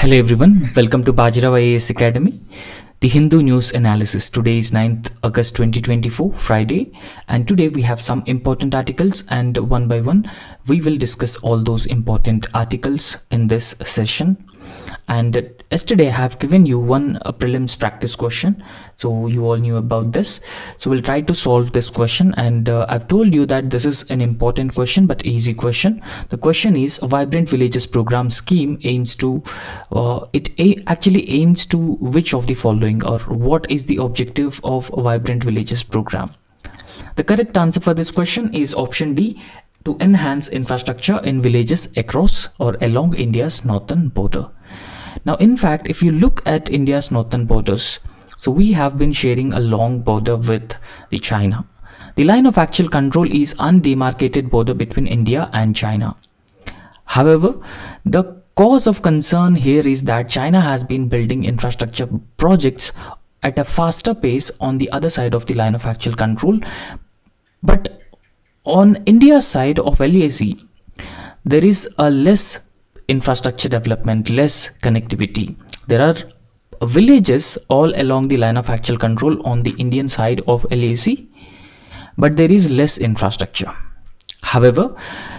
Hello everyone, welcome to Bajirao IAS Academy, the Hindu news analysis. Today is 9th August 2024, Friday, and today we have some important articles, and one by one we will discuss all those important articles in this session. And yesterday I have given you one prelims practice question, so you all knew about this. So we'll try to solve this question, and I've told you that this is an important question but easy question. The question is, Vibrant Villages program scheme aims to actually aims to which of the following, or what is the objective of Vibrant Villages program? The correct answer for this question is option D, to enhance infrastructure in villages across or along India's northern border. Now, in fact, if you look at India's northern borders, so we have been sharing a long border with the China. The line of actual control is undemarcated border between India and China. However, the cause of concern here is that China has been building infrastructure projects at a faster pace on the other side of the line of actual control. But on India's side of LAC, there is a less infrastructure development, less connectivity. There are villages all along the line of actual control on the Indian side of LAC, but there is less infrastructure. However,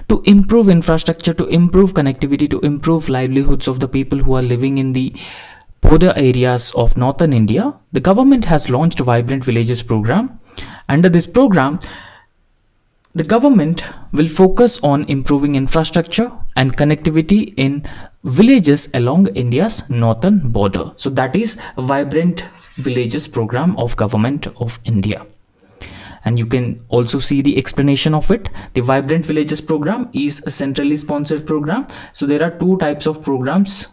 to improve infrastructure, to improve connectivity, to improve livelihoods of the people who are living in the border areas of northern India, the government has launched Vibrant Villages program. Under this program, the government will focus on improving infrastructure and connectivity in villages along India's northern border. So that is Vibrant Villages program of Government of India. And you can also see the explanation of it. The Vibrant Villages program is a centrally sponsored program. So there are two types of programs,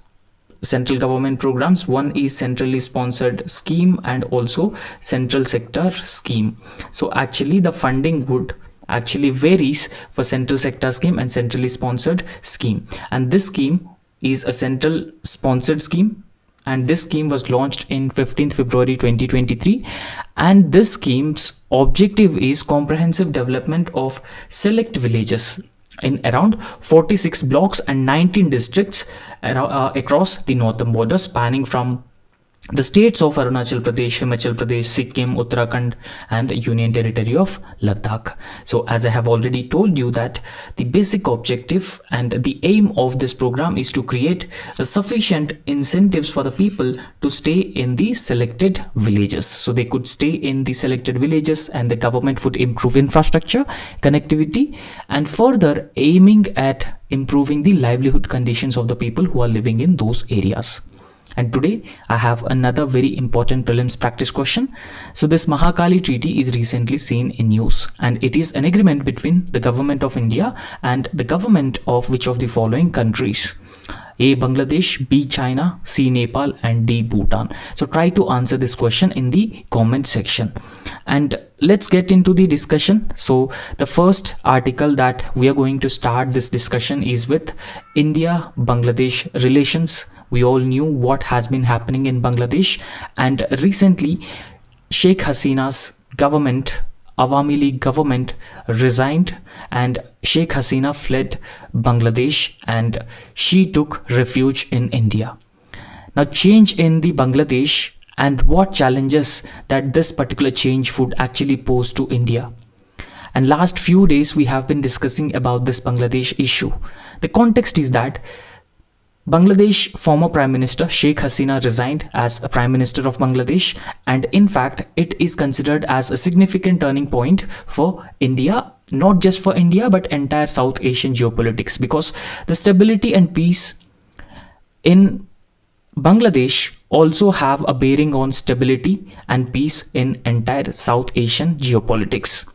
central government programs. One is centrally sponsored scheme and also central sector scheme. So actually the funding would actually varies for central sector scheme and centrally sponsored scheme. And this scheme is a central sponsored scheme, and this scheme was launched in 15th February 2023, and this scheme's objective is comprehensive development of select villages in around 46 blocks and 19 districts across the northern border, spanning from the states of Arunachal Pradesh, Himachal Pradesh, Sikkim, Uttarakhand, and Union Territory of Ladakh. So as I have already told you that the basic objective and the aim of this program is to create sufficient incentives for the people to stay in the selected villages. So they could stay in the selected villages, and the government would improve infrastructure, connectivity, and further aiming at improving the livelihood conditions of the people who are living in those areas. And today I have another very important prelims practice question. So this Mahakali Treaty is recently seen in news, and it is an agreement between the government of India and the government of which of the following countries? A, Bangladesh, B, China, C, Nepal, and D, Bhutan. So try to answer this question in the comment section. And let's get into the discussion. So the first article that we are going to start this discussion is with India-Bangladesh relations. We all knew what has been happening in Bangladesh, and recently Sheikh Hasina's government, Awami League government, resigned, and Sheikh Hasina fled Bangladesh and she took refuge in India. Now, change in the Bangladesh and what challenges that this particular change would actually pose to India. And last few days we have been discussing about this Bangladesh issue. The context is that Bangladesh former Prime Minister Sheikh Hasina resigned as a Prime Minister of Bangladesh, and in fact it is considered as a significant turning point for India, not just for India but entire South Asian geopolitics, because the stability and peace in Bangladesh also have a bearing on stability and peace in entire South Asian geopolitics.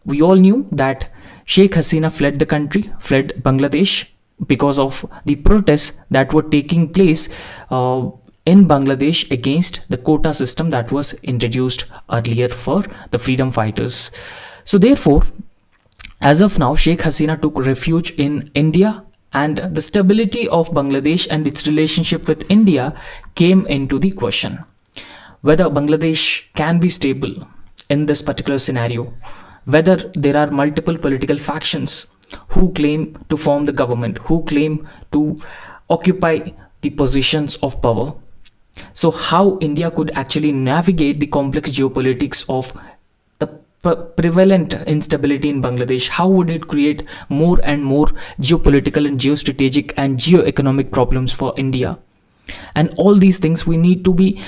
We all knew that Sheikh Hasina fled the country, fled Bangladesh, because of the protests that were taking place in Bangladesh against the quota system that was introduced earlier for the freedom fighters. So therefore, as of now, Sheikh Hasina took refuge in India, and the stability of Bangladesh and its relationship with India came into the question. Whether Bangladesh can be stable in this particular scenario, whether there are multiple political factions who claim to form the government, who claim to occupy the positions of power. So, how India could actually navigate the complex geopolitics of the prevalent instability in Bangladesh? How would it create more and more geopolitical and geostrategic and geoeconomic problems for India? And all these things we need to be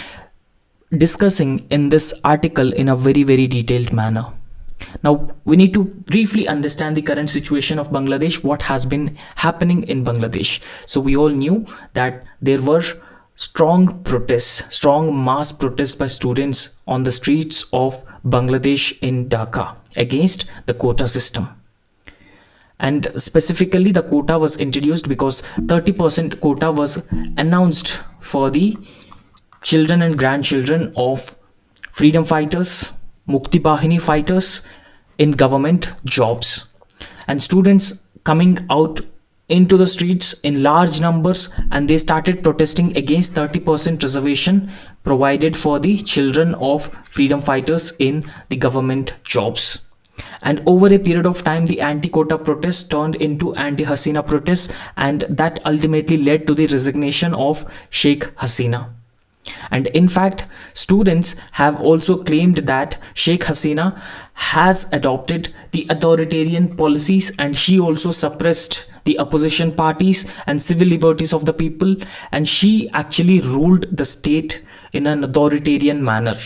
discussing in this article in a very, very detailed manner. Now, we need to briefly understand the current situation of Bangladesh, what has been happening in Bangladesh. So, we all knew that there were strong protests, strong mass protests by students on the streets of Bangladesh in Dhaka against the quota system. And specifically, the quota was introduced because 30% quota was announced for the children and grandchildren of freedom fighters, Mukti Bahini fighters in government jobs. And students coming out into the streets in large numbers, and they started protesting against 30% reservation provided for the children of freedom fighters in the government jobs. And over a period of time, the anti-quota protests turned into anti-Hasina protests, and that ultimately led to the resignation of Sheikh Hasina. And in fact, students have also claimed that Sheikh Hasina has adopted the authoritarian policies, and she also suppressed the opposition parties and civil liberties of the people, and she actually ruled the state in an authoritarian manner.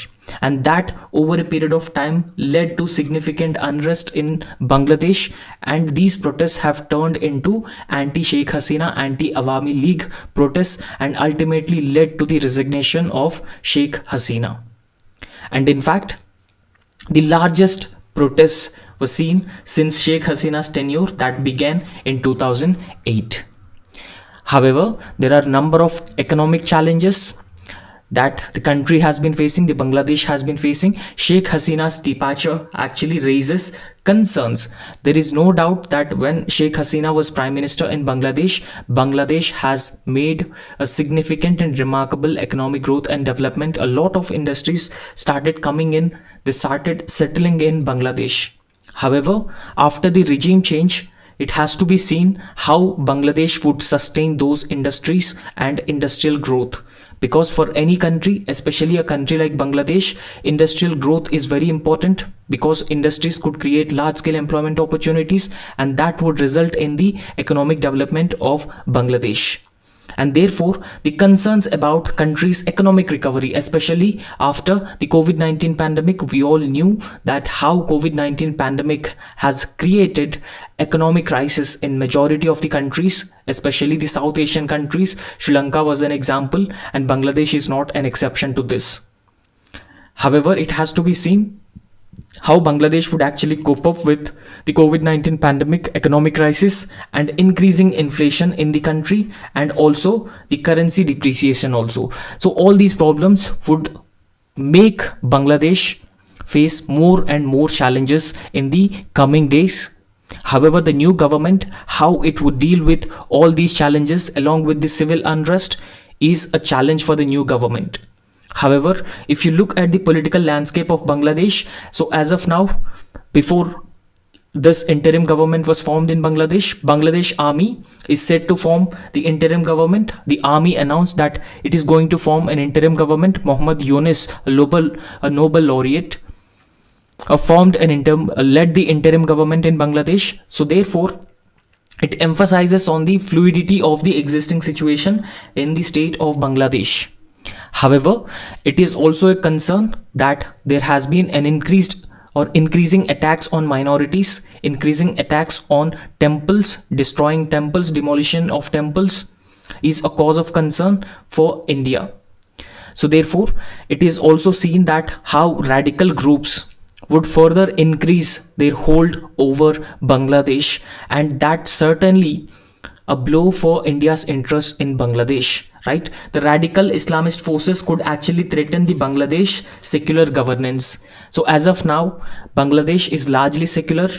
And that over a period of time led to significant unrest in Bangladesh, and these protests have turned into anti-Sheikh Hasina, anti-Awami League protests, and ultimately led to the resignation of Sheikh Hasina. And in fact, the largest protests were seen since Sheikh Hasina's tenure that began in 2008. However, there are a number of economic challenges that the country has been facing, the Bangladesh has been facing. Sheikh Hasina's departure actually raises concerns. There is no doubt that when Sheikh Hasina was Prime Minister in Bangladesh, Bangladesh has made a significant and remarkable economic growth and development. A lot of industries started coming in, they started settling in Bangladesh. However, after the regime change, it has to be seen how Bangladesh would sustain those industries and industrial growth. Because for any country, especially a country like Bangladesh, industrial growth is very important, because industries could create large-scale employment opportunities, and that would result in the economic development of Bangladesh. And therefore, the concerns about country's economic recovery, especially after the COVID-19 pandemic, we all knew that how COVID-19 pandemic has created economic crisis in majority of the countries, especially the South Asian countries. Sri Lanka was an example, and Bangladesh is not an exception to this. However, it has to be seen how Bangladesh would actually cope up with the COVID-19 pandemic, economic crisis, and increasing inflation in the country, and also the currency depreciation also. So all these problems would make Bangladesh face more and more challenges in the coming days. However, the new government, how it would deal with all these challenges along with the civil unrest, is a challenge for the new government. However, if you look at the political landscape of Bangladesh, so as of now, before this interim government was formed in Bangladesh, Bangladesh Army is set to form the interim government. The army announced that it is going to form an interim government. Muhammad Yunus, a Nobel laureate, led the interim government in Bangladesh. So therefore, it emphasizes on the fluidity of the existing situation in the state of Bangladesh. However, it is also a concern that there has been an increasing attacks on minorities, increasing attacks on temples, destroying temples, demolition of temples is a cause of concern for India. So therefore, it is also seen that how radical groups would further increase their hold over Bangladesh, and that certainly a blow for India's interest in Bangladesh, right? The radical Islamist forces could actually threaten the Bangladesh secular governance. So as of now, Bangladesh is largely secular,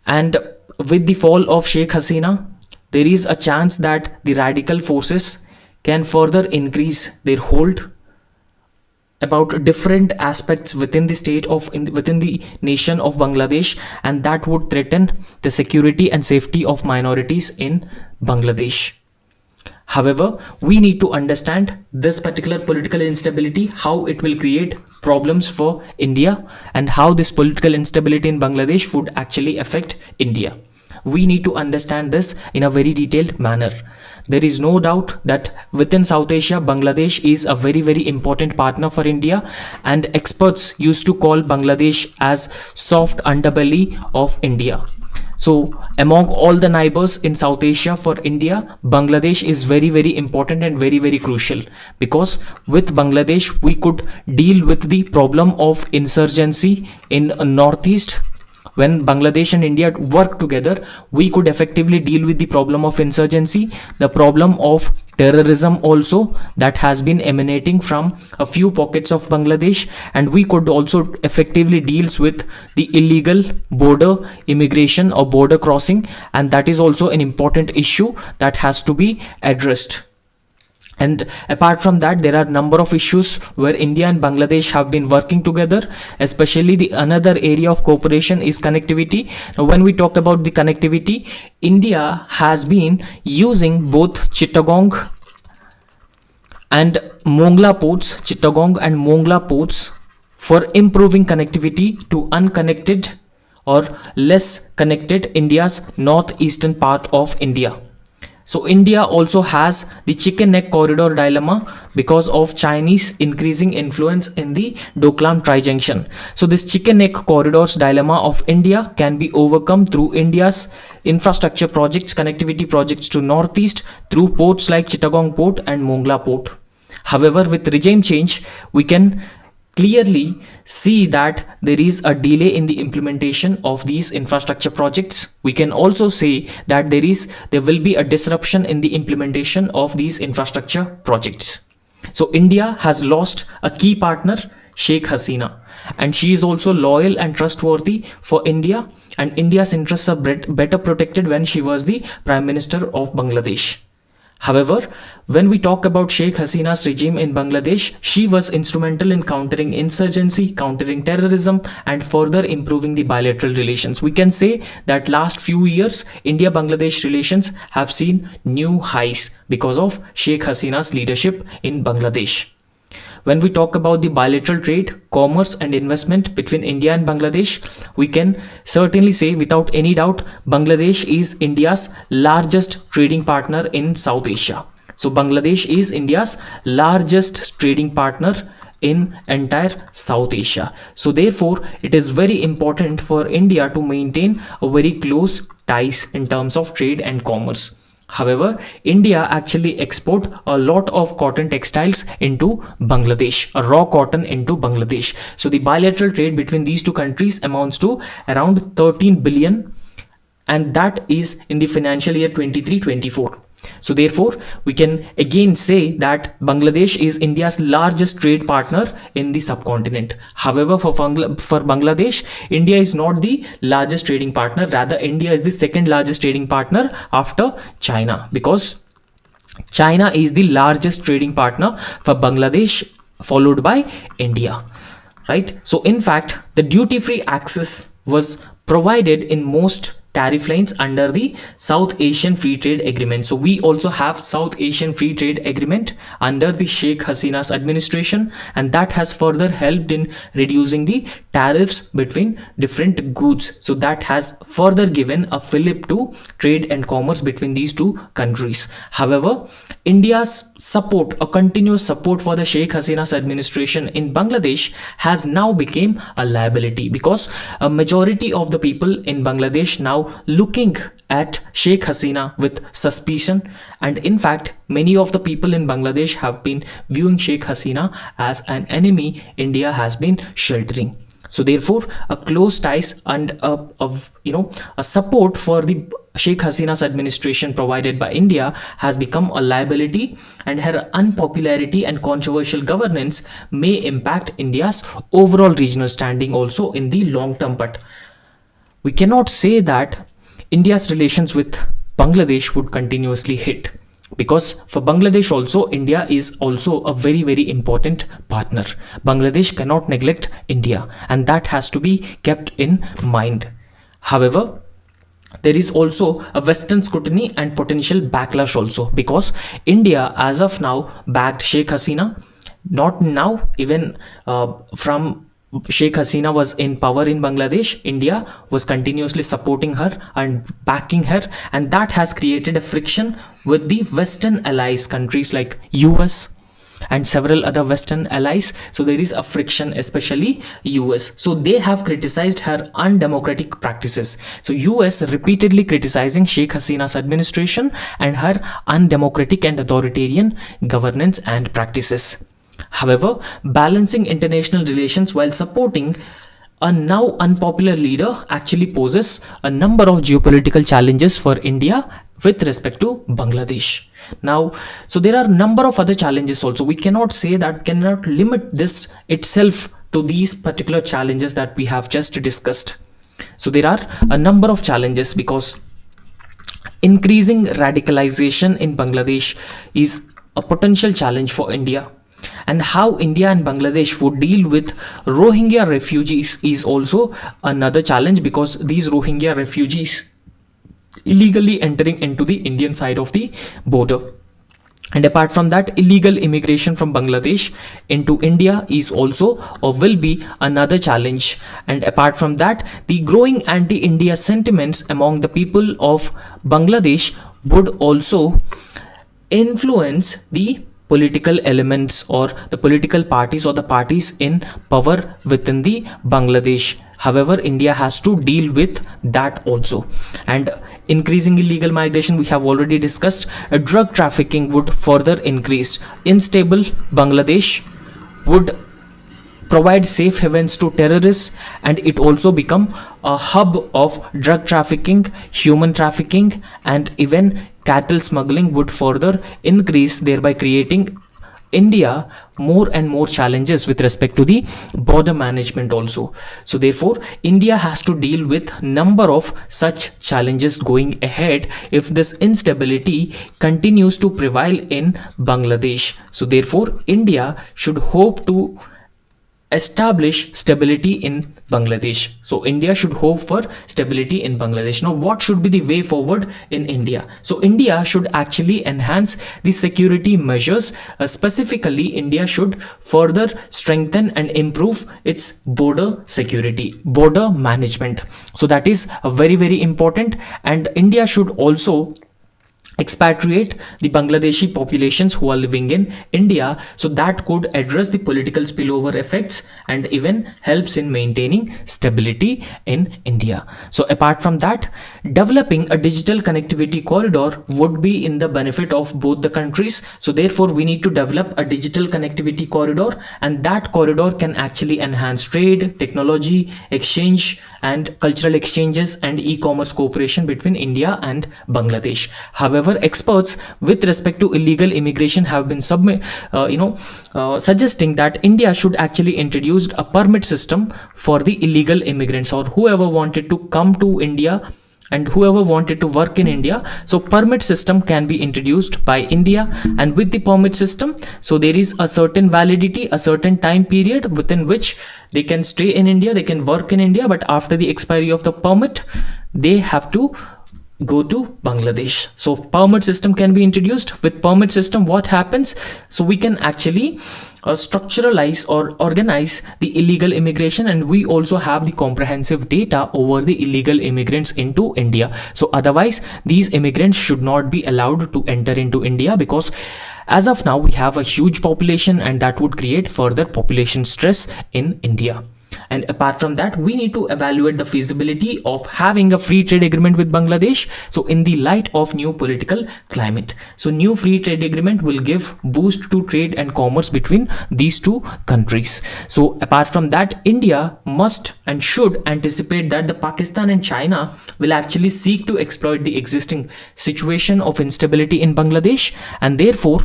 and with the fall of Sheikh Hasina, there is a chance that the radical forces can further increase their hold about different aspects within the within the nation of Bangladesh, and that would threaten the security and safety of minorities in Bangladesh. However, we need to understand this particular political instability, how it will create problems for India, and how this political instability in Bangladesh would actually affect India. We need to understand this in a very detailed manner. There is no doubt that within South Asia, Bangladesh is a very, very important partner for India, and experts used to call Bangladesh as soft underbelly of India. So, among all the neighbors in South Asia for India, Bangladesh is very, very important and very, very crucial, because with Bangladesh, we could deal with the problem of insurgency in Northeast. When Bangladesh and India work together, we could effectively deal with the problem of insurgency, the problem of terrorism also that has been emanating from a few pockets of Bangladesh, and we could also effectively deals with the illegal border immigration or border crossing, and that is also an important issue that has to be addressed. And apart from that, there are number of issues where India and Bangladesh have been working together, especially the another area of cooperation is connectivity. Now, when we talk about the connectivity, India has been using both Chittagong and Mongla ports, Chittagong and Mongla ports, for improving connectivity to unconnected or less connected India's northeastern part of India. So India also has the chicken neck corridor dilemma because of Chinese increasing influence in the Doklam Tri-junction. So this chicken neck corridors dilemma of India can be overcome through India's infrastructure projects, connectivity projects to northeast through ports like Chittagong port and Mongla port. However, with regime change, we can clearly see that there is a delay in the implementation of these infrastructure projects. We can also say that there will be a disruption in the implementation of these infrastructure projects. So India has lost a key partner, Sheikh Hasina, and she is also loyal and trustworthy for India, and India's interests are better protected when she was the Prime Minister of Bangladesh. However, when we talk about Sheikh Hasina's regime in Bangladesh, she was instrumental in countering insurgency, countering terrorism, and further improving the bilateral relations. We can say that last few years, India-Bangladesh relations have seen new highs because of Sheikh Hasina's leadership in Bangladesh. When we talk about the bilateral trade, commerce and investment between India and Bangladesh, we can certainly say without any doubt, Bangladesh is India's largest trading partner in South Asia. So Bangladesh is India's largest trading partner in entire South Asia. So therefore, it is very important for India to maintain a very close ties in terms of trade and commerce. However, India actually export a lot of cotton textiles into Bangladesh, raw cotton into Bangladesh. So the bilateral trade between these two countries amounts to around 13 billion, and that is in the financial year 23-24. So therefore, we can again say that Bangladesh is India's largest trade partner in the subcontinent. However, for Bangladesh, India is not the largest trading partner. Rather, India is the second largest trading partner after China, because China is the largest trading partner for Bangladesh, followed by India. Right? So in fact, the duty-free access was provided in most tariff lines under the South Asian Free Trade Agreement. So we also have South Asian Free Trade Agreement under the Sheikh Hasina's administration, and that has further helped in reducing the tariffs between different goods. So that has further given a fillip to trade and commerce between these two countries. However, India's support, a continuous support for the Sheikh Hasina's administration in Bangladesh has now become a liability, because a majority of the people in Bangladesh now looking at Sheikh Hasina with suspicion, and in fact many of the people in Bangladesh have been viewing Sheikh Hasina as an enemy India has been sheltering. So therefore, a close ties and a support for the Sheikh Hasina's administration provided by India has become a liability, and her unpopularity and controversial governance may impact India's overall regional standing also in the long term. But we cannot say that India's relations with Bangladesh would continuously hit, because for Bangladesh also, India is also a very, very important partner. Bangladesh cannot neglect India, and that has to be kept in mind. However, there is also a Western scrutiny and potential backlash also, because India as of now backed Sheikh Hasina. Not now, even from Sheikh Hasina was in power in Bangladesh, India was continuously supporting her and backing her, and that has created a friction with the Western allies, countries like US and several other Western allies. So there is a friction, especially US. So they have criticized her undemocratic practices. So US repeatedly criticizing Sheikh Hasina's administration and her undemocratic and authoritarian governance and practices. However, balancing international relations while supporting a now unpopular leader actually poses a number of geopolitical challenges for India with respect to Bangladesh. Now, so there are a number of other challenges also. We cannot say that, cannot limit this itself to these particular challenges that we have just discussed. So there are a number of challenges, because increasing radicalization in Bangladesh is a potential challenge for India. And how India and Bangladesh would deal with Rohingya refugees is also another challenge, because these Rohingya refugees illegally entering into the Indian side of the border. And apart from that, illegal immigration from Bangladesh into India is also or will be another challenge. And apart from that, the growing anti-India sentiments among the people of Bangladesh would also influence the political elements or the political parties or the parties in power within the Bangladesh. However, India has to deal with that also. And increasing illegal migration, we have already discussed. Drug trafficking would further increase. Unstable Bangladesh would provide safe havens to terrorists, and it also become a hub of drug trafficking, human trafficking, and even cattle smuggling would further increase, thereby creating India more and more challenges with respect to the border management also. So therefore, India has to deal with number of such challenges going ahead if this instability continues to prevail in Bangladesh. So therefore, India should hope to establish stability in Bangladesh. So India should hope for stability in Bangladesh. Now, what should be the way forward in India? So India should actually enhance the security measures. Specifically, India should further strengthen and improve its border security, border management. So that is very, very important. And India should also expatriate the Bangladeshi populations who are living in India, so that could address the political spillover effects and even helps in maintaining stability in India. So apart from that, developing a digital connectivity corridor would be in the benefit of both the countries. So therefore, we need to develop a digital connectivity corridor, and that corridor can actually enhance trade, technology, exchange, and cultural exchanges and e-commerce cooperation between India and Bangladesh. However, experts with respect to illegal immigration have been suggesting that India should actually introduce a permit system for the illegal immigrants or whoever wanted to come to India and whoever wanted to work in India. So permit system can be introduced by India, and with the permit system, so there is a certain validity, a certain time period within which they can stay in India, they can work in India, but after the expiry of the permit, they have to go to Bangladesh. So permit system can be introduced. With permit system, what happens? So we can actually structuralize or organize the illegal immigration, and we also have the comprehensive data over the illegal immigrants into India. So otherwise, these immigrants should not be allowed to enter into India, because as of now we have a huge population, and that would create further population stress in India. And apart from that, we need to evaluate the feasibility of having a free trade agreement with Bangladesh. So in the light of new political climate, so new free trade agreement will give boost to trade and commerce between these two countries. So apart from that, India must and should anticipate that the Pakistan and China will actually seek to exploit the existing situation of instability in Bangladesh, and therefore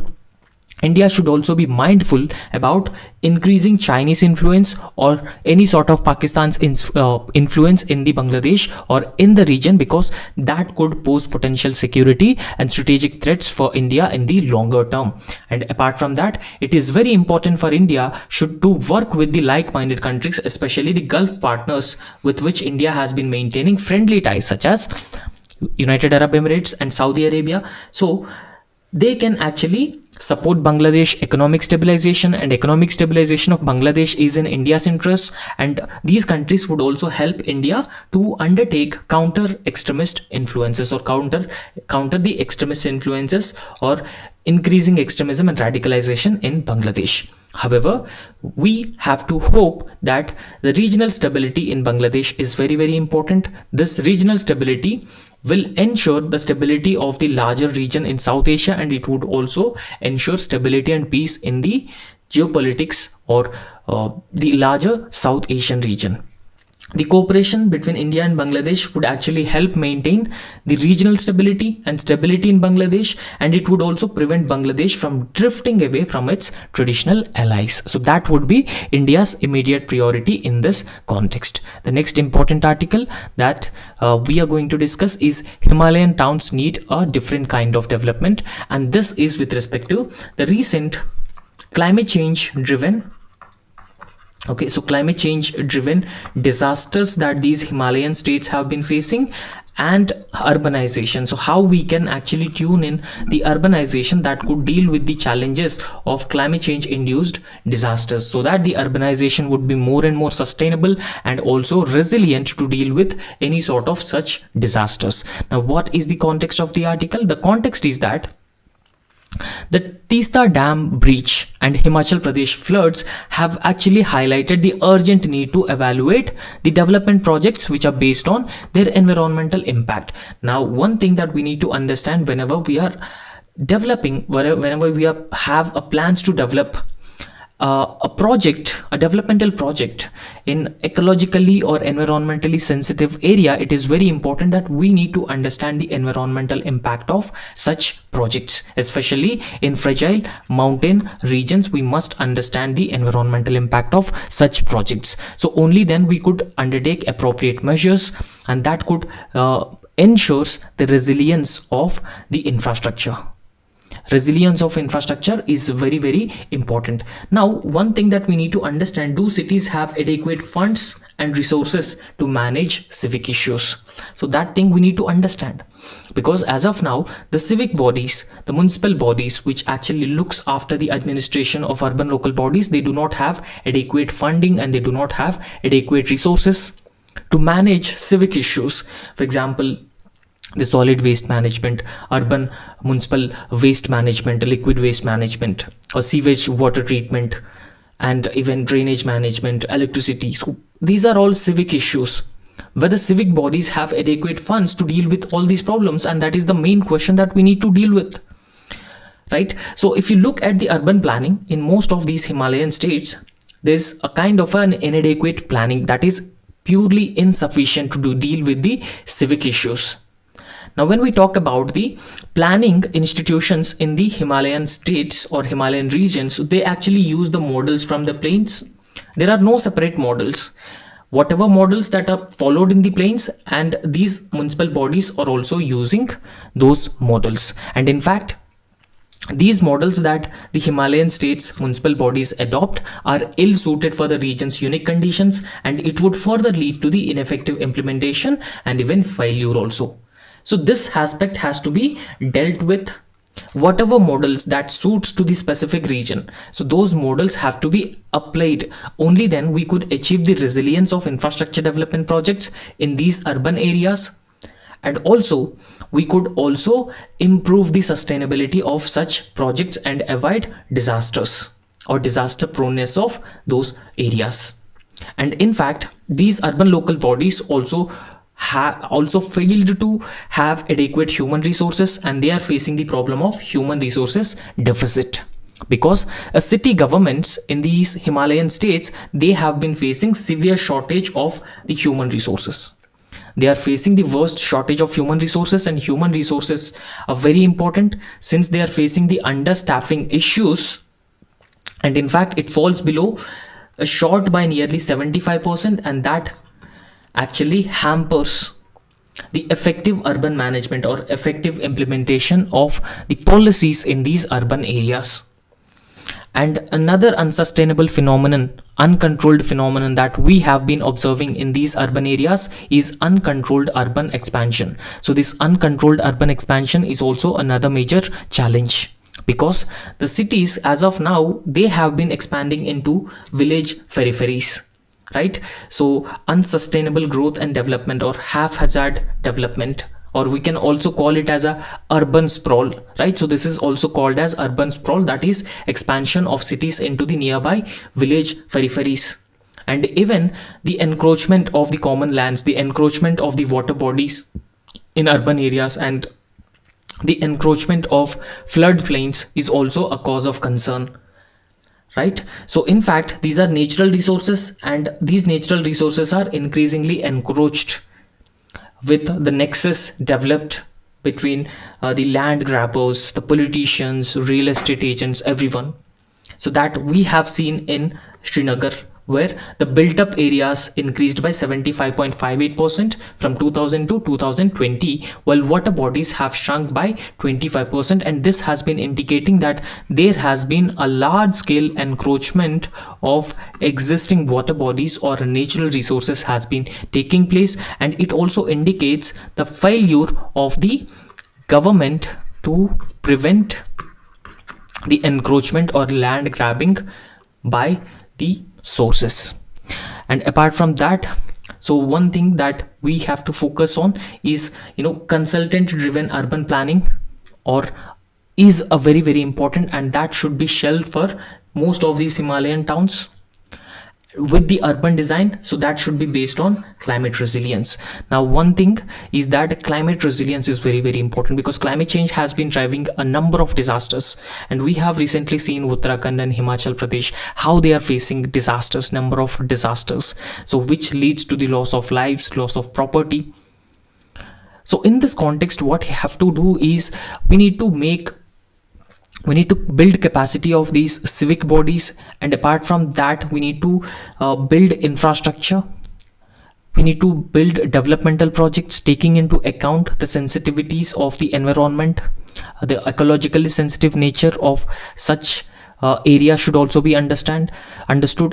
India should also be mindful about increasing Chinese influence or any sort of Pakistan's influence in the Bangladesh or in the region, because that could pose potential security and strategic threats for India in the longer term. And apart from that, it is very important for India should to work with the like-minded countries, especially the Gulf partners with which India has been maintaining friendly ties, such as United Arab Emirates, and Saudi Arabia. So they can actually support Bangladesh economic stabilization, and economic stabilization of Bangladesh is in India's interest, and these countries would also help India to undertake counter extremist influences, or counter the extremist influences, or increasing extremism and radicalization in Bangladesh. However, we have to hope that the regional stability in Bangladesh is very, very important. This regional stability will ensure the stability of the larger region in South Asia, and it would also ensure stability and peace in the geopolitics, or the larger South Asian region. The cooperation between India and Bangladesh would actually help maintain the regional stability and stability in Bangladesh, and it would also prevent Bangladesh from drifting away from its traditional allies. So that would be India's immediate priority in this context. The next important article that we are going to discuss is Himalayan towns need a different kind of development, and this is with respect to the recent climate change driven disasters that these Himalayan states have been facing, and urbanization. So how we can actually tune in the urbanization that could deal with the challenges of climate change induced disasters, so that the urbanization would be more and more sustainable and also resilient to deal with any sort of such disasters. Now, what is the context of the article? The context is that the Tista Dam breach and Himachal Pradesh floods have actually highlighted the urgent need to evaluate the development projects which are based on their environmental impact. Now, one thing that we need to understand whenever we are developing, whenever we have a plans to develop a developmental project in ecologically or environmentally sensitive area, it is very important that we need to understand the environmental impact of such projects, especially in fragile mountain regions. We must understand the environmental impact of such projects. So only then we could undertake appropriate measures, and that could ensures the resilience of the infrastructure. Resilience of infrastructure is very, very important. Now, one thing that we need to understand: do cities have adequate funds and resources to manage civic issues? So that thing we need to understand, because as of now, the civic bodies, the municipal bodies which actually looks after the administration of urban local bodies, they do not have adequate funding and they do not have adequate resources to manage civic issues. For example, the solid waste management, urban municipal waste management, liquid waste management, or sewage water treatment, and even drainage management, electricity. So these are all civic issues. Whether civic bodies have adequate funds to deal with all these problems, and that is the main question that we need to deal with, right? So if you look at the urban planning in most of these Himalayan states, there's a kind of an inadequate planning that is purely insufficient to deal with the civic issues. Now, when we talk about the planning institutions in the Himalayan states or Himalayan regions, they actually use the models from the plains. There are no separate models. Whatever models that are followed in the plains, and these municipal bodies are also using those models. And in fact, these models that the Himalayan states municipal bodies adopt are ill suited for the region's unique conditions, and it would further lead to the ineffective implementation and even failure also. So this aspect has to be dealt with. Whatever models that suits to the specific region, so those models have to be applied. Only then we could achieve the resilience of infrastructure development projects in these urban areas, and also we could also improve the sustainability of such projects and avoid disasters or disaster proneness of those areas. And in fact, these urban local bodies also failed to have adequate human resources, and they are facing the problem of human resources deficit, because city governments in these Himalayan states, they have been facing severe shortage of the human resources. They are facing the worst shortage of human resources, and human resources are very important since they are facing the understaffing issues, and in fact it falls below short by nearly 75%, and that actually hampers the effective urban management or effective implementation of the policies in these urban areas. And another unsustainable phenomenon, uncontrolled phenomenon that we have been observing in these urban areas is uncontrolled urban expansion. So this uncontrolled urban expansion is also another major challenge, because the cities as of now, they have been expanding into village peripheries, right? So unsustainable growth and development, or haphazard development, or we can also call it as a urban sprawl, right? So this is also called as urban sprawl, that is expansion of cities into the nearby village peripheries. And even the encroachment of the common lands, the encroachment of the water bodies in urban areas, and the encroachment of floodplains is also a cause of concern, right? So in fact, these are natural resources, and these natural resources are increasingly encroached, with the nexus developed between the land grabbers, the politicians, real estate agents, everyone. So that we have seen in Srinagar, where the built up areas increased by 75.58% from 2000 to 2020, while water bodies have shrunk by 25%. And this has been indicating that there has been a large scale encroachment of existing water bodies or natural resources has been taking place. And it also indicates the failure of the government to prevent the encroachment or land grabbing by the sources. And apart from that, so one thing that we have to focus on is, consultant driven urban planning, or is a very very important, and that should be shelved for most of these Himalayan towns with the urban design. So that should be based on climate resilience. Now one thing is that climate resilience is very very important, because climate change has been driving a number of disasters, and we have recently seen Uttarakhand and Himachal Pradesh how they are facing disasters, number of disasters, so which leads to the loss of lives, loss of property. So in this context, what we have to do is we need to build capacity of these civic bodies, and apart from that, we need to build infrastructure. We need to build developmental projects taking into account the sensitivities of the environment, the ecologically sensitive nature of such area should also be understood,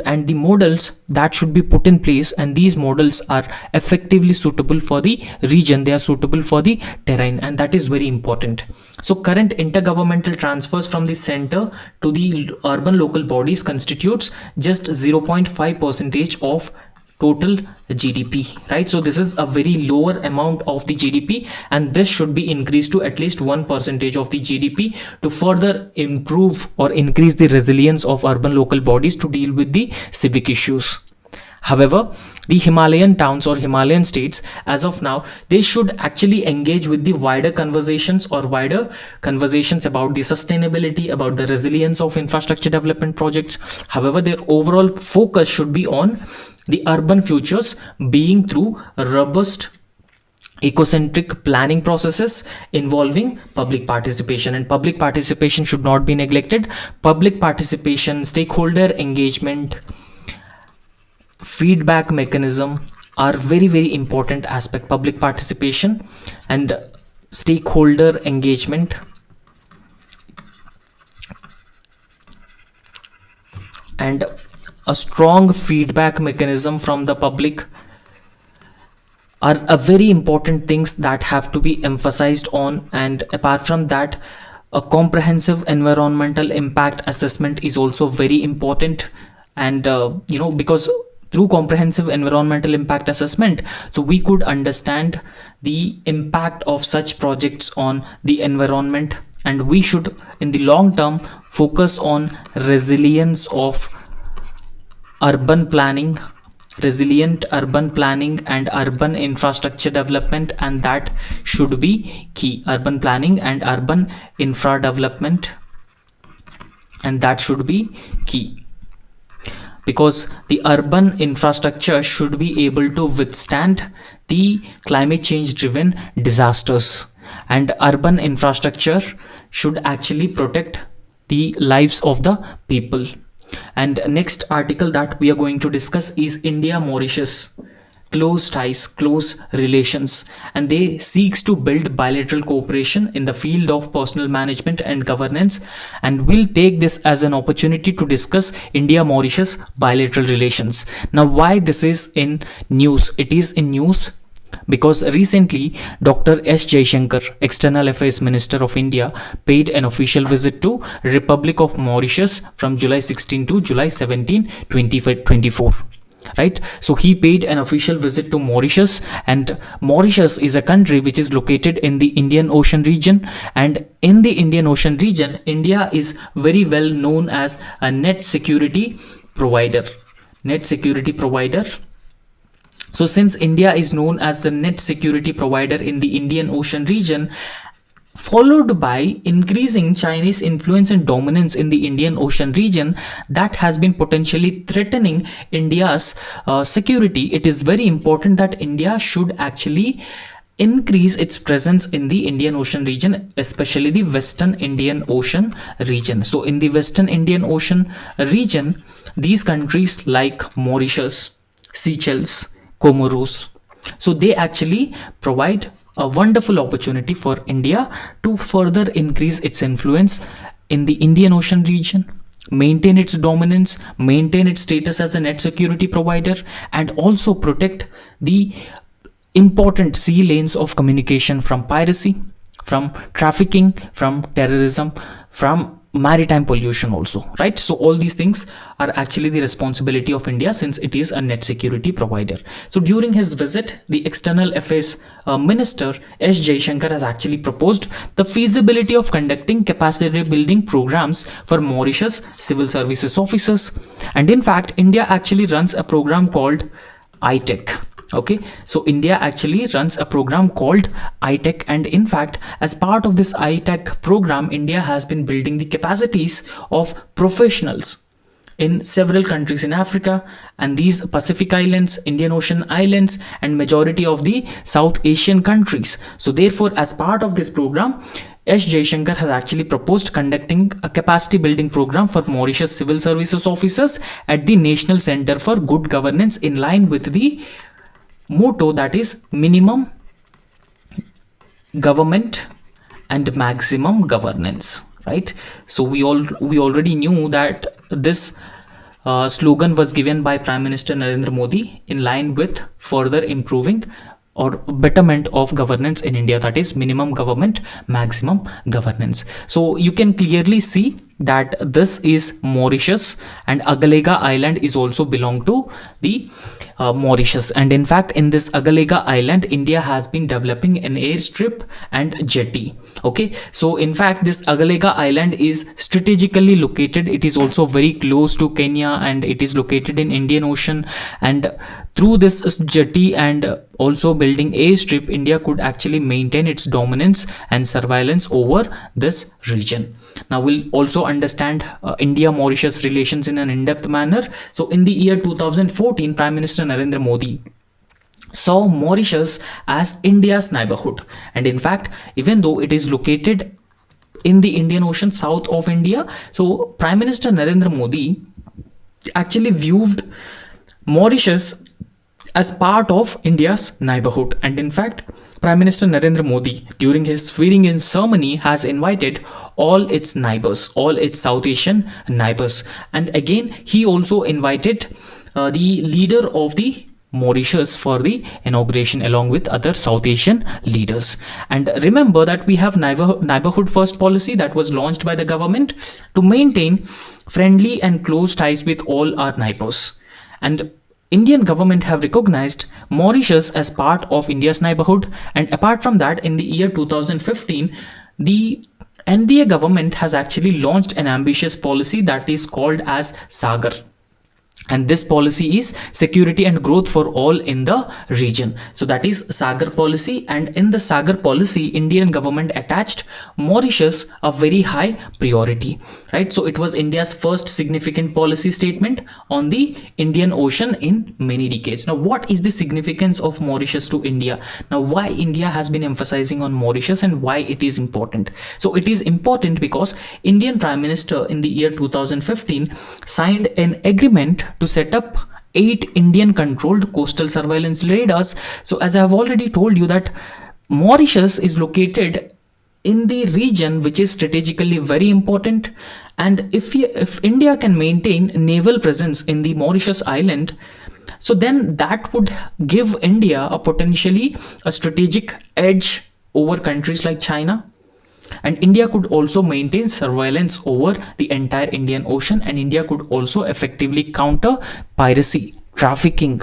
and the models that should be put in place, and these models are effectively suitable for the region, they are suitable for the terrain, and that is very important. So current intergovernmental transfers from the center to the urban local bodies constitutes just 0.5 percentage of total GDP, right? So this is a very lower amount of the GDP, and this should be increased to at least 1% of the GDP to further improve or increase the resilience of urban local bodies to deal with the civic issues. However, the Himalayan towns or Himalayan states, as of now, they should actually engage with the wider conversations about the sustainability, about the resilience of infrastructure development projects. However, their overall focus should be on the urban futures being through robust ecocentric planning processes involving public participation, and public participation should not be neglected. Public participation, stakeholder engagement, feedback mechanism are very very important aspect. Public participation and stakeholder engagement and a strong feedback mechanism from the public are a very important things that have to be emphasized on. And apart from that, a comprehensive environmental impact assessment is also very important. And because through comprehensive environmental impact assessment, so we could understand the impact of such projects on the environment, and we should in the long term focus on resilience of urban planning, resilient urban planning and urban infrastructure development, and that should be key. Urban planning and urban infra development, and that should be key, because the urban infrastructure should be able to withstand the climate change driven disasters, and urban infrastructure should actually protect the lives of the people. And next article that we are going to discuss is India Mauritius close ties, close relations, and they seeks to build bilateral cooperation in the field of personal management and governance, and will take this as an opportunity to discuss India-Mauritius bilateral relations. Now, why this is in news? It is in news because recently Dr. S. Jaishankar, External Affairs Minister of India, paid an official visit to Republic of Mauritius from July 16 to July 17, 2024. Right, so he paid an official visit to Mauritius, and Mauritius is a country which is located in the Indian Ocean region, and in the Indian Ocean region, India is very well known as a net security provider. So since India is known as the net security provider in the Indian Ocean region, followed by increasing Chinese influence and dominance in the Indian Ocean region, that has been potentially threatening India's security, it is very important that India should actually increase its presence in the Indian Ocean region, especially the Western Indian Ocean region. So in the Western Indian Ocean region, these countries like Mauritius, Seychelles, Comoros, so they actually provide a wonderful opportunity for India to further increase its influence in the Indian Ocean region, maintain its dominance, maintain its status as a net security provider, and also protect the important sea lanes of communication from piracy, from trafficking, from terrorism, from maritime pollution also, right? So all these things are actually the responsibility of India since it is a net security provider. So during his visit, the External Affairs Minister S. Jaishankar has actually proposed the feasibility of conducting capacity building programs for Mauritius civil services officers, and in fact India actually runs a program called ITEC. Okay, so India actually runs a program called ITEC, and in fact as part of this ITEC program, India has been building the capacities of professionals in several countries in Africa and these Pacific Islands, Indian Ocean Islands, and majority of the South Asian countries. So therefore, as part of this program, S. Jaishankar has actually proposed conducting a capacity building program for Mauritius civil services officers at the National Center for Good Governance in line with the motto, that is minimum government and maximum governance, right? So we already knew that this slogan was given by Prime Minister Narendra Modi in line with further improving or betterment of governance in India, that is minimum government, maximum governance. So you can clearly see that this is Mauritius, and Agalega Island is also belong to the Mauritius, and in fact in this Agalega Island, India has been developing an airstrip and jetty. Okay, so in fact this Agalega Island is strategically located. It is also very close to Kenya, and it is located in Indian Ocean, and through this jetty and also building airstrip, India could actually maintain its dominance and surveillance over this region. Now we'll also understand India-Mauritius relations in an in-depth manner. So in the year 2014, Prime Minister Narendra Modi saw Mauritius as India's neighborhood, and in fact even though it is located in the Indian Ocean south of India, so Prime Minister Narendra Modi actually viewed Mauritius as part of India's neighborhood, and in fact Prime Minister Narendra Modi during his swearing-in ceremony has invited all its neighbors, all its South Asian neighbors, and again he also invited the leader of the Mauritius for the inauguration along with other South Asian leaders. And remember that we have neighborhood first policy that was launched by the government to maintain friendly and close ties with all our neighbors, and Indian government have recognized Mauritius as part of India's neighborhood. And apart from that, in the year 2015, the NDA government has actually launched an ambitious policy that is called as Sagar. And this policy is security and growth for all in the region. So that is Sagar policy, and in the Sagar policy, Indian government attached Mauritius a very high priority, right? So it was India's first significant policy statement on the Indian Ocean in many decades. Now, what is the significance of Mauritius to India? Now, why India has been emphasizing on Mauritius and why it is important? So it is important because Indian Prime Minister in the year 2015 signed an agreement to set up 8 Indian controlled coastal surveillance radars. So as I have already told you that Mauritius is located in the region which is strategically very important, and if India can maintain naval presence in the Mauritius island, so then that would give India a potentially a strategic edge over countries like China, and India could also maintain surveillance over the entire Indian Ocean, and India could also effectively counter piracy, trafficking,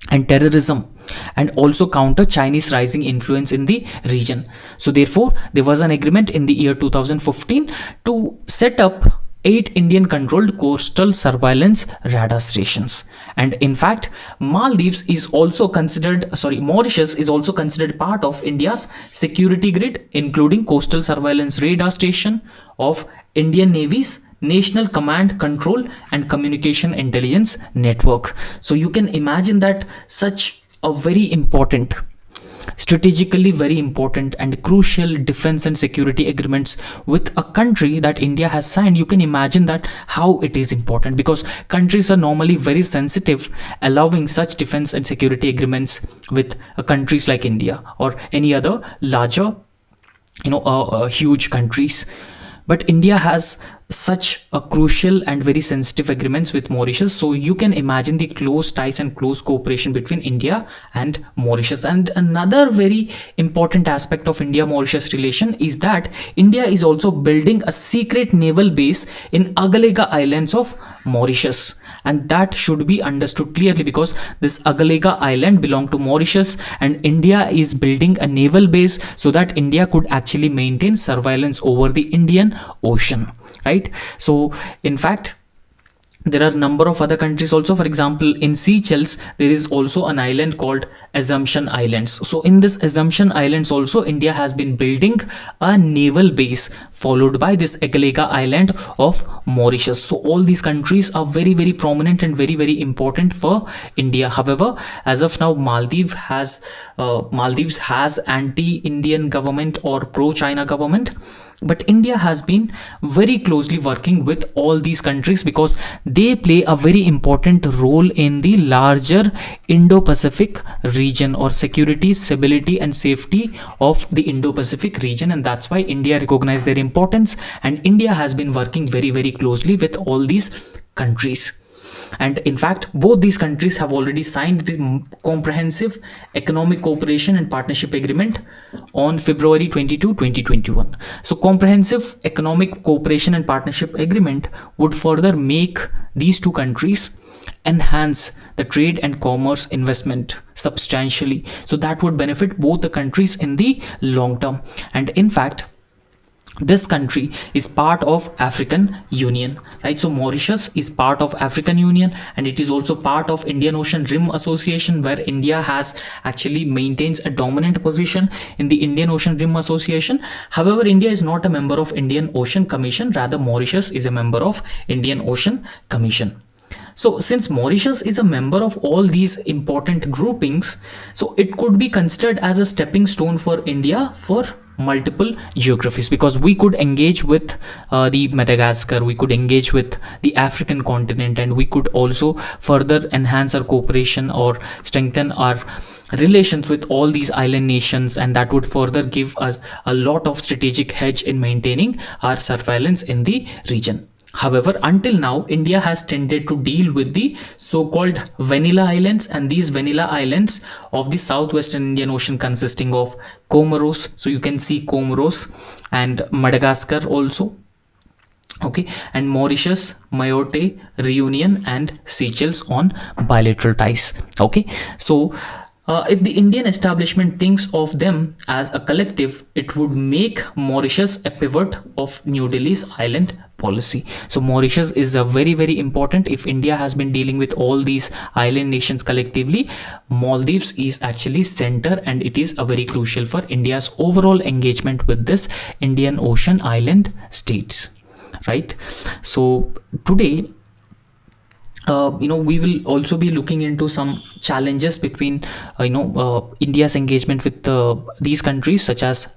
and terrorism, and also counter Chinese rising influence in the region. So therefore there was an agreement in the year 2015 to set up 8 Indian controlled coastal surveillance radar stations. And in fact, Mauritius is also considered part of India's security grid, including coastal surveillance radar station of Indian Navy's National Command Control and Communication Intelligence Network. So you can imagine that such a very important, strategically very important and crucial defense and security agreements with a country that India has signed, you can imagine that how it is important, because countries are normally very sensitive allowing such defense and security agreements with countries like India or any other larger, huge countries. But India has such a crucial and very sensitive agreements with Mauritius. So you can imagine the close ties and close cooperation between India and Mauritius. And another very important aspect of India-Mauritius relation is that India is also building a secret naval base in Agalega Islands of Mauritius. And that should be understood clearly, because this Agalega Island belong to Mauritius, and India is building a naval base so that India could actually maintain surveillance over the Indian Ocean, right? So in fact, there are a number of other countries also. For example, in Seychelles, there is also an island called Assumption Islands. So in this Assumption Islands also, India has been building a naval base, followed by this Agalega Island of Mauritius. So all these countries are very, very prominent and very, very important for India. However, as of now, Maldives has anti-Indian government or pro-China government. But India has been very closely working with all these countries because they play a very important role in the larger Indo-Pacific region, or security, stability and safety of the Indo-Pacific region. And that's why India recognized their importance, and India has been working very, very closely with all these countries. And in fact, both these countries have already signed the Comprehensive Economic Cooperation and Partnership Agreement on February 22, 2021. So Comprehensive Economic Cooperation and Partnership Agreement would further make these two countries enhance the trade and commerce investment substantially. So that would benefit both the countries in the long term. And in fact, this country is part of African Union, right? So Mauritius is part of African Union, and it is also part of Indian Ocean Rim Association, where India has actually maintains a dominant position in the Indian Ocean Rim Association. However, India is not a member of Indian Ocean Commission. Rather, Mauritius is a member of Indian Ocean Commission. So since Mauritius is a member of all these important groupings, so it could be considered as a stepping stone for India for multiple geographies, because we could engage with the Madagascar, we could engage with the African continent, and we could also further enhance our cooperation or strengthen our relations with all these island nations, and that would further give us a lot of strategic hedge in maintaining our surveillance in the region. However, until now, India has tended to deal with the so-called vanilla islands, and these vanilla islands of the southwestern Indian Ocean consisting of Comoros. So you can see Comoros and Madagascar also. Okay, and Mauritius, Mayotte, Reunion and Seychelles on bilateral ties. Okay, so if the Indian establishment thinks of them as a collective, it would make Mauritius a pivot of New Delhi's island policy. So Mauritius is a very, very important. If India has been dealing with all these island nations collectively, Maldives is actually center, and it is a very crucial for India's overall engagement with this Indian Ocean island states, right? So today, we will also be looking into some challenges between India's engagement with these countries, such as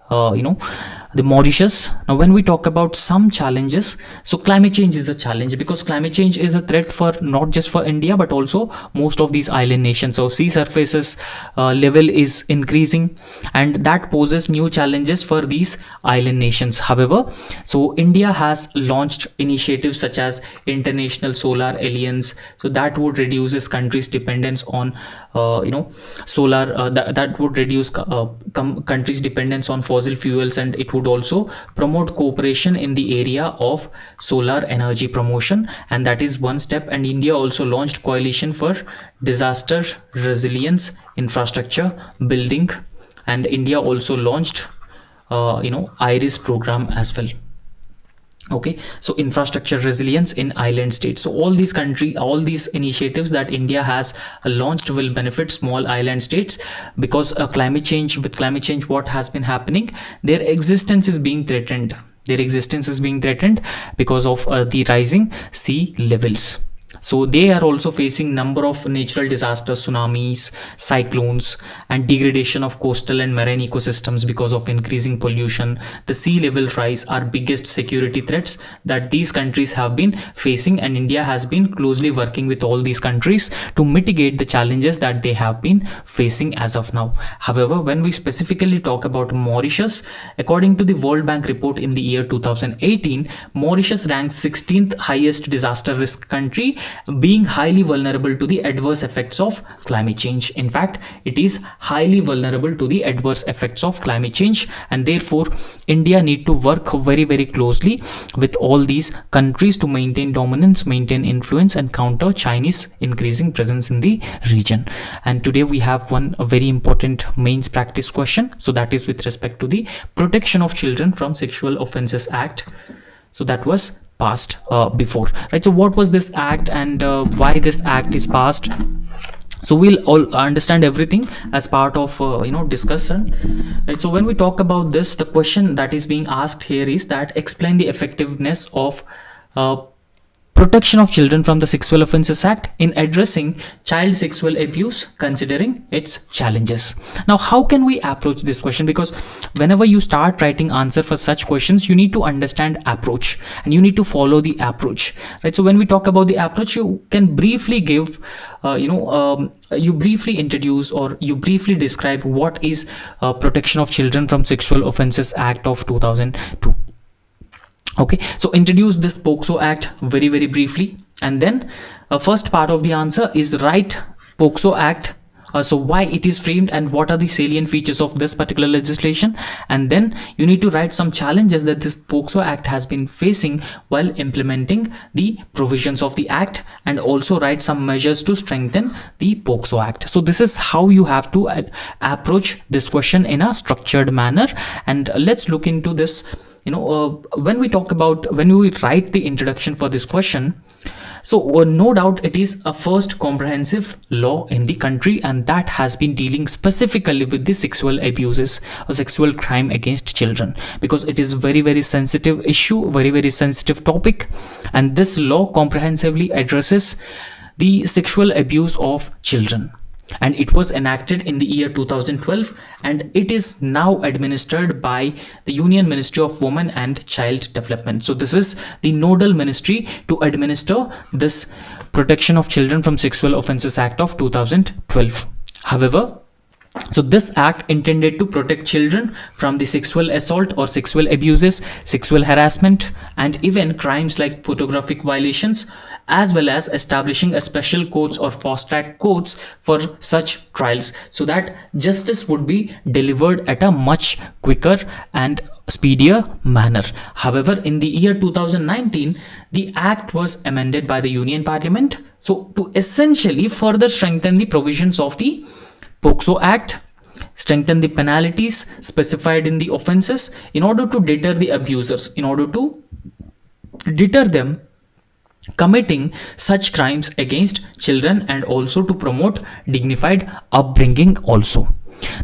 the Mauritius. Now, when we talk about some challenges, so climate change is a challenge because climate change is a threat for not just for India but also most of these island nations. So sea surfaces level is increasing, and that poses new challenges for these island nations. However, so India has launched initiatives such as International Solar Alliance, so that would reduce its country's dependence on solar, that would reduce countries' dependence on fossil fuels, and it would also promote cooperation in the area of solar energy promotion, and that is one step. And India also launched coalition for disaster resilience infrastructure building, and India also launched IRIS program as well. Okay, so infrastructure resilience in island states. So all these initiatives that India has launched will benefit small island states, because with climate change, what has been happening, their existence is being threatened. Because of the rising sea levels. So they are also facing number of natural disasters, tsunamis, cyclones, and degradation of coastal and marine ecosystems because of increasing pollution. The sea level rise are biggest security threats that these countries have been facing, and India has been closely working with all these countries to mitigate the challenges that they have been facing as of now. However, when we specifically talk about Mauritius, according to the World Bank report in the year 2018, Mauritius ranks 16th highest disaster risk country, being highly vulnerable to the adverse effects of climate change. In fact, it is highly vulnerable to the adverse effects of climate change, and therefore India need to work very, very closely with all these countries to maintain dominance, maintain influence, and counter Chinese increasing presence in the region. And today we have one very important mains practice question. So that is with respect to the Protection of Children from Sexual Offences Act. So that was passed before, right? So what was this act, and why this act is passed? So we'll all understand everything as part of discussion, right? So when we talk about this, the question that is being asked here is that explain the effectiveness of Protection of Children from the Sexual Offences Act in addressing child sexual abuse, considering its challenges. Now, how can we approach this question? Because whenever you start writing answer for such questions, you need to understand approach and you need to follow the approach, right? So when we talk about the approach, you can briefly give, you briefly introduce or you briefly describe what is Protection of Children from Sexual Offences Act of 2002. Okay, so introduce this POCSO Act very, very briefly, and then first part of the answer is write POCSO Act. So why it is framed and what are the salient features of this particular legislation, and then you need to write some challenges that this POCSO Act has been facing while implementing the provisions of the act, and also write some measures to strengthen the POCSO Act. So this is how you have to approach this question in a structured manner, and let's look into this. When we write the introduction for this question, so no doubt it is a first comprehensive law in the country, and that has been dealing specifically with the sexual abuses or sexual crime against children, because it is very, very sensitive issue, very, very sensitive topic, and this law comprehensively addresses the sexual abuse of children. And it was enacted in the year 2012, and it is now administered by the Union Ministry of Women and Child Development. So this is the nodal ministry to administer this Protection of Children from Sexual Offences Act of 2012. However, so this act intended to protect children from the sexual assault or sexual abuses, sexual harassment, and even crimes like pornographic violations, as well as establishing a special courts or fast track courts for such trials, so that justice would be delivered at a much quicker and speedier manner. However, in the year 2019, the act was amended by the Union Parliament, so to essentially further strengthen the provisions of the POCSO Act, strengthen the penalties specified in the offences in order to deter the abusers, in order to deter them committing such crimes against children, and also to promote dignified upbringing also.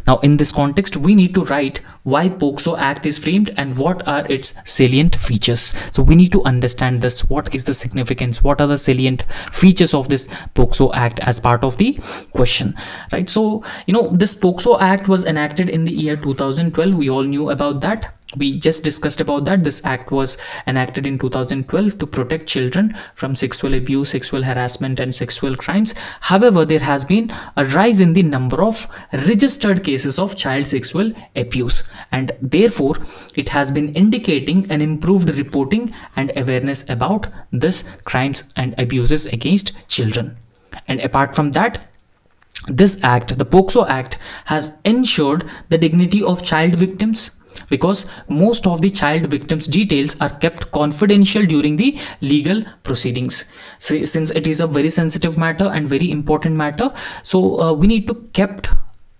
Now, in this context, we need to write why POCSO Act is framed and what are its salient features. So we need to understand this. What is the significance? What are the salient features of this POCSO Act as part of the question, right? So, this POCSO Act was enacted in the year 2012. We all knew about that. We just discussed about that. This act was enacted in 2012 to protect children from sexual abuse, sexual harassment, and sexual crimes. However, there has been a rise in the number of registered cases of child sexual abuse, and therefore it has been indicating an improved reporting and awareness about this crimes and abuses against children. And apart from that, this act, the POCSO Act, has ensured the dignity of child victims, because most of the child victims' details are kept confidential during the legal proceedings. So, since it is a very sensitive matter and very important matter, so we need to keep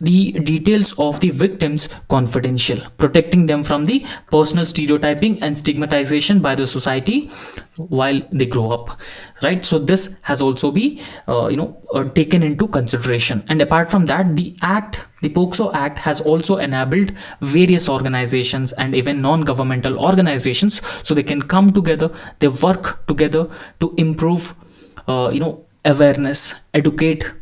the details of the victims confidential, protecting them from the personal stereotyping and stigmatization by the society while they grow up, right? So this has also been taken into consideration. And apart from that, the POCSO Act has also enabled various organizations and even non-governmental organizations, so they can come together, they work together to improve awareness, educate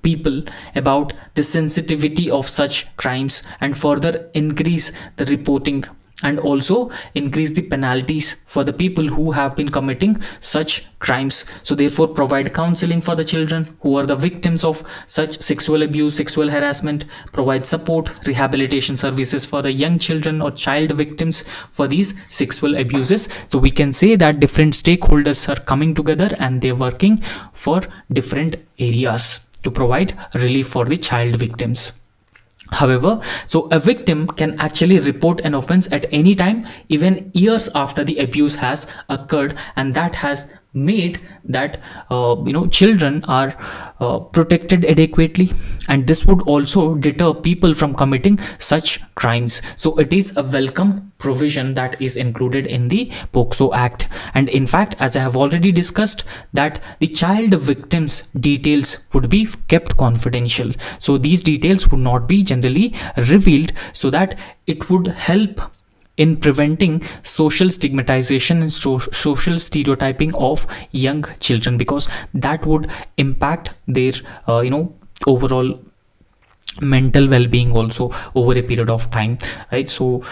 people about the sensitivity of such crimes, and further increase the reporting and also increase the penalties for the people who have been committing such crimes. So therefore provide counseling for the children who are the victims of such sexual abuse, sexual harassment, provide support, rehabilitation services for the young children or child victims for these sexual abuses. So we can say that different stakeholders are coming together and they're working for different areas to provide relief for the child victims. However, so a victim can actually report an offense at any time, even years after the abuse has occurred, and that has made that children are protected adequately, and this would also deter people from committing such crimes. So it is a welcome provision that is included in the POCSO Act. And in fact, as I have already discussed, that the child victims' details would be kept confidential. So these details would not be generally revealed, so that it would help in preventing social stigmatization and social stereotyping of young children, because that would impact their overall mental well-being also over a period of time, right? So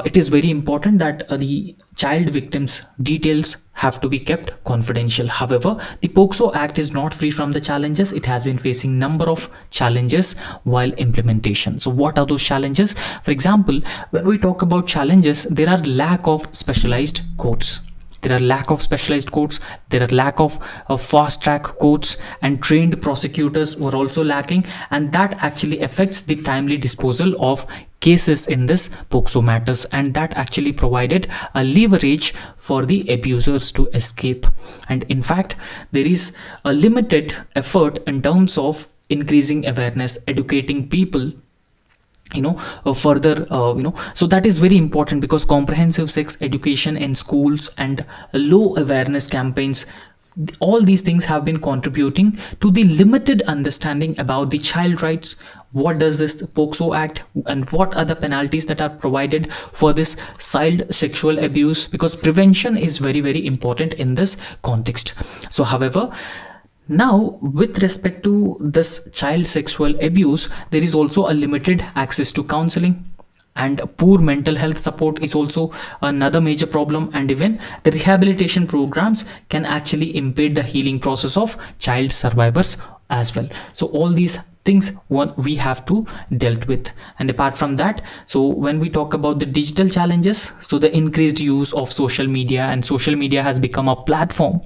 it is very important that the child victims details have to be kept confidential. However, the POCSO Act is not free from the challenges. It has been facing number of challenges while implementation. So what are those challenges? For example, when we talk about challenges, there are lack of specialized courts. There are lack of specialized courts, there are lack of fast track courts, and trained prosecutors were also lacking, and that actually affects the timely disposal of cases in this POCSO matters, and that actually provided a leverage for the abusers to escape. And in fact, there is a limited effort in terms of increasing awareness, educating people further, so that is very important, because comprehensive sex education in schools and low awareness campaigns, all these things have been contributing to the limited understanding about the child rights. What does this POCSO Act, and what are the penalties that are provided for this child sexual abuse, because prevention is very, very important in this context. So however, now, with respect to this child sexual abuse, there is also a limited access to counseling, and poor mental health support is also another major problem, and even the rehabilitation programs can actually impede the healing process of child survivors as well. So all these things we have to dealt with. And apart from that, so when we talk about the digital challenges, so the increased use of social media, and social media has become a platform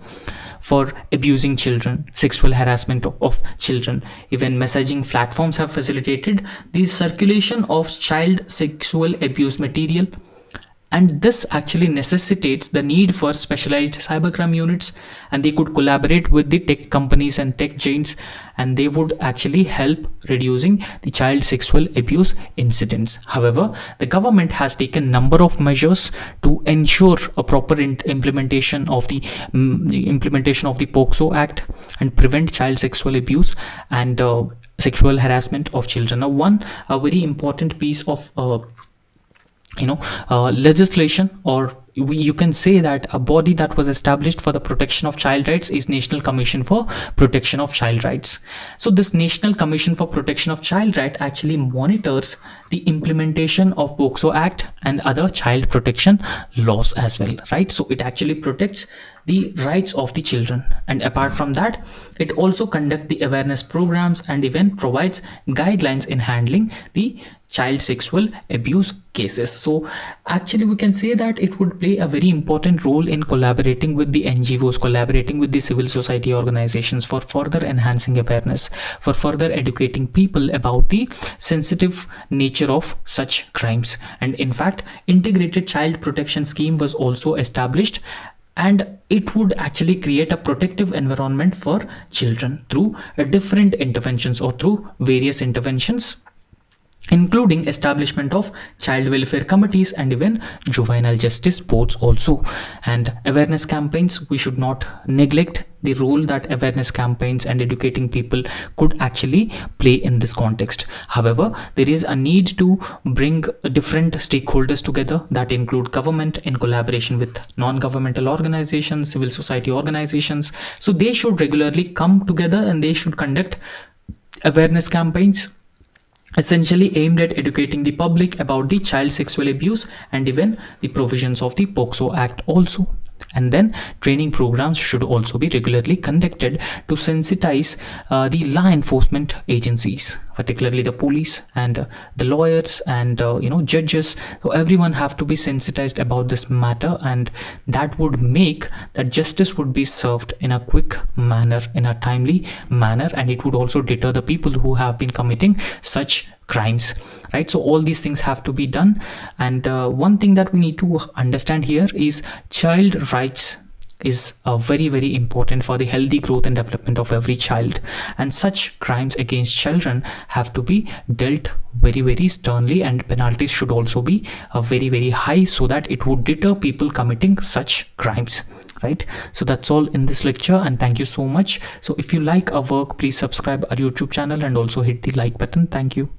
for abusing children, sexual harassment of children. Even messaging platforms have facilitated the circulation of child sexual abuse material, and this actually necessitates the need for specialized cybercrime units, and they could collaborate with the tech companies and tech giants, and they would actually help reducing the child sexual abuse incidents. However, the government has taken number of measures to ensure a proper implementation of the POCSO Act and prevent child sexual abuse, and sexual harassment of children. Now, a very important piece of legislation, or you can say that a body that was established for the protection of child rights is National Commission for Protection of Child Rights. So this National Commission for Protection of Child Rights actually monitors the implementation of POCSO Act and other child protection laws as well, right? So it actually protects the rights of the children, and apart from that, it also conducts the awareness programs and even provides guidelines in handling the child sexual abuse cases. So actually we can say that it would play a very important role in collaborating with the NGOs, collaborating with the civil society organizations for further enhancing awareness, for further educating people about the sensitive nature of such crimes. And in fact, integrated child protection scheme was also established, and it would actually create a protective environment for children through different interventions, or through various interventions, including establishment of child welfare committees and even juvenile justice boards also. And awareness campaigns, we should not neglect the role that awareness campaigns and educating people could actually play in this context. However, there is a need to bring different stakeholders together, that include government in collaboration with non-governmental organizations, civil society organizations. So they should regularly come together and they should conduct awareness campaigns essentially aimed at educating the public about the child sexual abuse and even the provisions of the POCSO Act also. And then training programs should also be regularly conducted to sensitize the law enforcement agencies, particularly the police and the lawyers and judges. So everyone have to be sensitized about this matter, and that would make that justice would be served in a quick manner, in a timely manner, and it would also deter the people who have been committing such crimes, right? So all these things have to be done. And one thing that we need to understand here is child rights is very, very important for the healthy growth and development of every child, and such crimes against children have to be dealt very, very sternly, and penalties should also be very, very high, so that it would deter people committing such crimes, right? So that's all in this lecture, and thank you so much. So if you like our work, please subscribe our YouTube channel and also hit the like button. Thank you.